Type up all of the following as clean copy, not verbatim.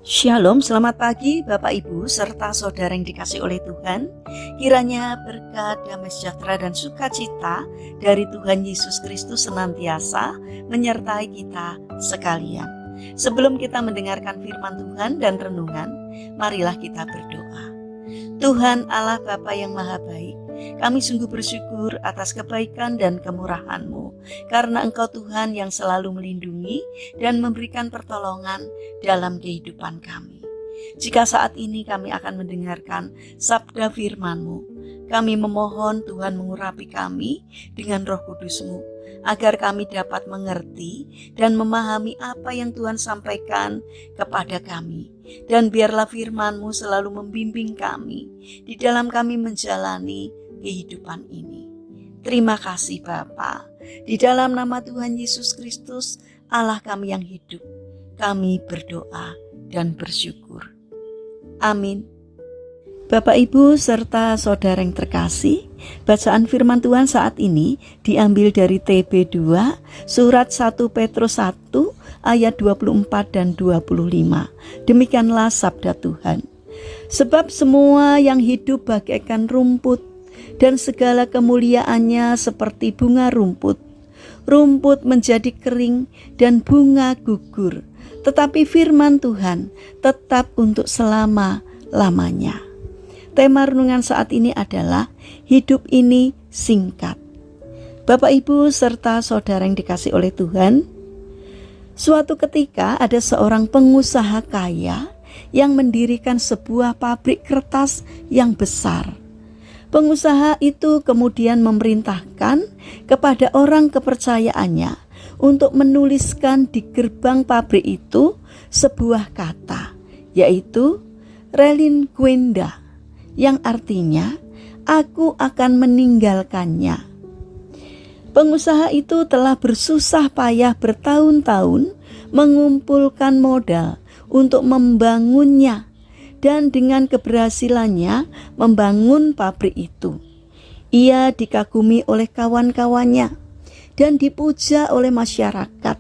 Shalom, selamat pagi Bapak Ibu serta saudara yang dikasih oleh Tuhan. Kiranya berkat, damai sejahtera dan sukacita dari Tuhan Yesus Kristus senantiasa menyertai kita sekalian. Sebelum kita mendengarkan firman Tuhan dan renungan, marilah kita berdoa. Tuhan Allah Bapa yang Maha Baik, kami sungguh bersyukur atas kebaikan dan kemurahan-Mu, karena Engkau Tuhan yang selalu melindungi dan memberikan pertolongan dalam kehidupan kami. Jika saat ini kami akan mendengarkan sabda firman-Mu, kami memohon Tuhan mengurapi kami dengan Roh Kudus-Mu, agar kami dapat mengerti dan memahami apa yang Tuhan sampaikan kepada kami. Dan biarlah firman-Mu selalu membimbing kami di dalam kami menjalani kehidupan ini. Terima kasih Bapa. Di dalam nama Tuhan Yesus Kristus, Allah kami yang hidup, kami berdoa dan bersyukur. Amin. Bapak Ibu serta saudara yang terkasih, bacaan firman Tuhan saat ini diambil dari TB2 surat 1 Petrus 1 ayat 24 dan 25. Demikianlah sabda Tuhan. Sebab semua yang hidup bagaikan rumput dan segala kemuliaannya seperti bunga rumput. Rumput menjadi kering dan bunga gugur, tetapi firman Tuhan tetap untuk selama-lamanya. Tema renungan saat ini adalah hidup ini singkat. Bapak Ibu serta saudara yang dikasih oleh Tuhan, suatu ketika ada seorang pengusaha kaya yang mendirikan sebuah pabrik kertas yang besar. Pengusaha itu kemudian memerintahkan kepada orang kepercayaannya untuk menuliskan di gerbang pabrik itu sebuah kata, yaitu relinquenda, yang artinya aku akan meninggalkannya. Pengusaha itu telah bersusah payah bertahun-tahun mengumpulkan modal untuk membangunnya, dan dengan keberhasilannya membangun pabrik itu, ia dikagumi oleh kawan-kawannya dan dipuja oleh masyarakat.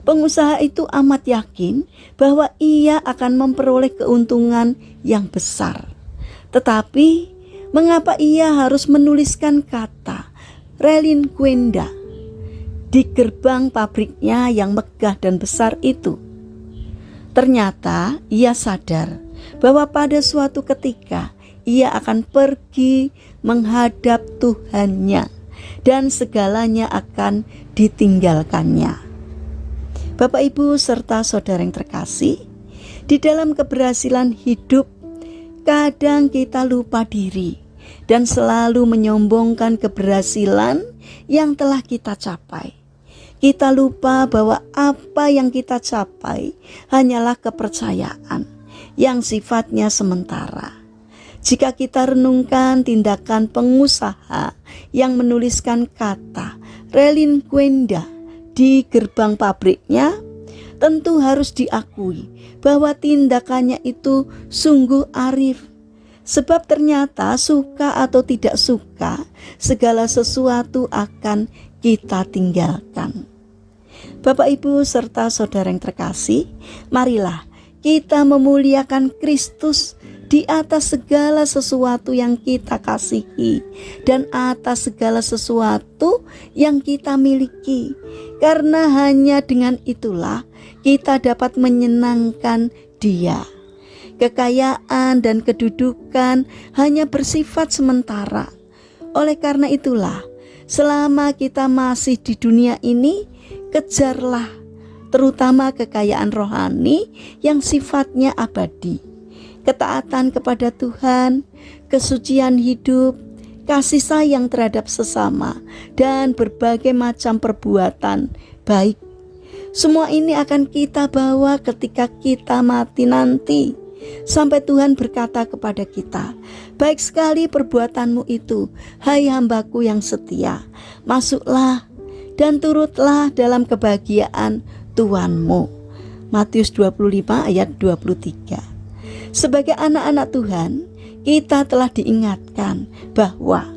Pengusaha itu amat yakin bahwa ia akan memperoleh keuntungan yang besar. Tetapi mengapa ia harus menuliskan kata relinquenda di gerbang pabriknya yang megah dan besar itu? Ternyata ia sadar bahwa pada suatu ketika ia akan pergi menghadap Tuhannya dan segalanya akan ditinggalkannya. Bapak Ibu serta saudara yang terkasih, di dalam keberhasilan hidup kadang kita lupa diri dan selalu menyombongkan keberhasilan yang telah kita capai. Kita lupa bahwa apa yang kita capai hanyalah kepercayaan yang sifatnya sementara. Jika kita renungkan tindakan pengusaha yang menuliskan kata relinquenda di gerbang pabriknya, tentu harus diakui bahwa tindakannya itu sungguh arif. Sebab ternyata suka atau tidak suka, segala sesuatu akan kita tinggalkan. Bapak Ibu serta saudara yang terkasih, marilah kita memuliakan Kristus di atas segala sesuatu yang kita kasihi dan atas segala sesuatu yang kita miliki, karena hanya dengan itulah kita dapat menyenangkan Dia. Kekayaan dan kedudukan hanya bersifat sementara. Oleh karena itulah, selama kita masih di dunia ini, kejarlah terutama kekayaan rohani yang sifatnya abadi. Ketaatan kepada Tuhan, kesucian hidup, kasih sayang terhadap sesama, dan berbagai macam perbuatan baik. Semua ini akan kita bawa ketika kita mati nanti, sampai Tuhan berkata kepada kita, baik sekali perbuatanmu itu, hai hambaku yang setia, masuklah dan turutlah dalam kebahagiaan Tuhanmu. Matius 25 ayat 23. Sebagai anak-anak Tuhan, kita telah diingatkan bahwa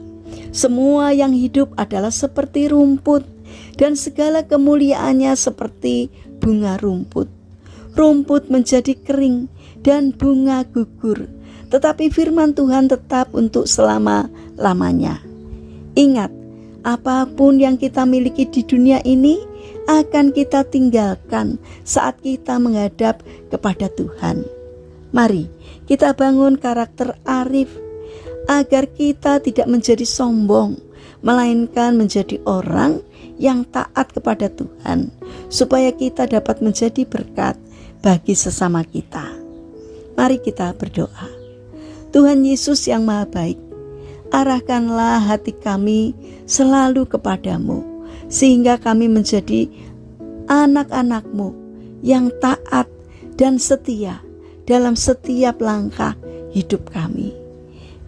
semua yang hidup adalah seperti rumput dan segala kemuliaannya seperti bunga rumput. rumput menjadi kering, dan bunga gugur. Tetapi firman Tuhan tetap untuk selama-lamanya. Ingat, apapun yang kita miliki di dunia ini akan kita tinggalkan saat kita menghadap kepada Tuhan. Mari kita bangun karakter arif agar kita tidak menjadi sombong, melainkan menjadi orang yang taat kepada Tuhan, supaya kita dapat menjadi berkat bagi sesama kita. Mari kita berdoa. Tuhan Yesus yang Maha Baik, arahkanlah hati kami selalu kepadamu, sehingga kami menjadi anak-anak-Mu yang taat dan setia dalam setiap langkah hidup kami.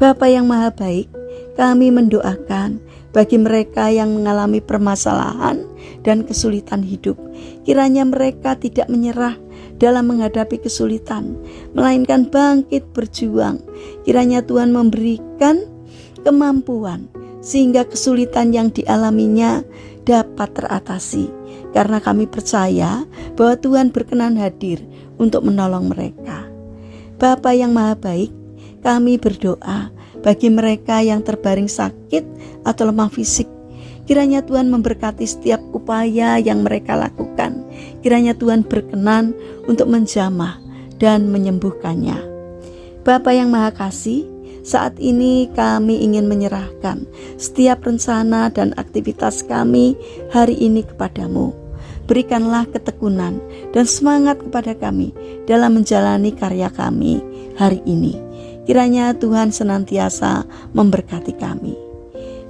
Bapa yang Maha Baik, kami mendoakan bagi mereka yang mengalami permasalahan dan kesulitan hidup. Kiranya mereka tidak menyerah dalam menghadapi kesulitan, melainkan bangkit berjuang. Kiranya Tuhan memberikan kemampuan sehingga kesulitan yang dialaminya dapat teratasi, karena kami percaya bahwa Tuhan berkenan hadir untuk menolong mereka. Bapa yang Maha Baik, kami berdoa bagi mereka yang terbaring sakit atau lemah fisik. Kiranya Tuhan memberkati setiap upaya yang mereka lakukan. Kiranya Tuhan berkenan untuk menjamah dan menyembuhkannya. Bapa yang Maha Kasih, saat ini kami ingin menyerahkan setiap rencana dan aktivitas kami hari ini kepadamu. Berikanlah ketekunan dan semangat kepada kami dalam menjalani karya kami hari ini. Kiranya Tuhan senantiasa memberkati kami.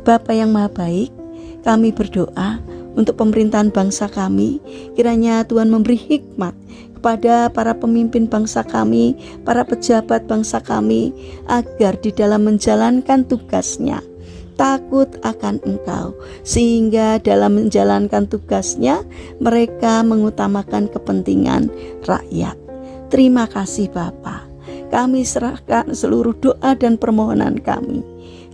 Bapa yang Maha Baik, kami berdoa untuk pemerintahan bangsa kami. Kiranya Tuhan memberi hikmat kepada para pemimpin bangsa kami, para pejabat bangsa kami, agar di dalam menjalankan tugasnya takut akan Engkau, sehingga dalam menjalankan tugasnya mereka mengutamakan kepentingan rakyat. Terima kasih Bapa. Kami serahkan seluruh doa dan permohonan kami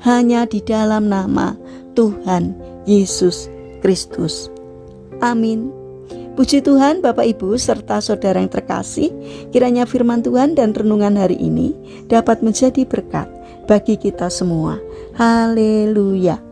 hanya di dalam nama Tuhan Yesus Kristus. Amin. Puji Tuhan, Bapak Ibu serta saudara yang terkasih, kiranya firman Tuhan dan renungan hari ini dapat menjadi berkat bagi kita semua. Haleluya.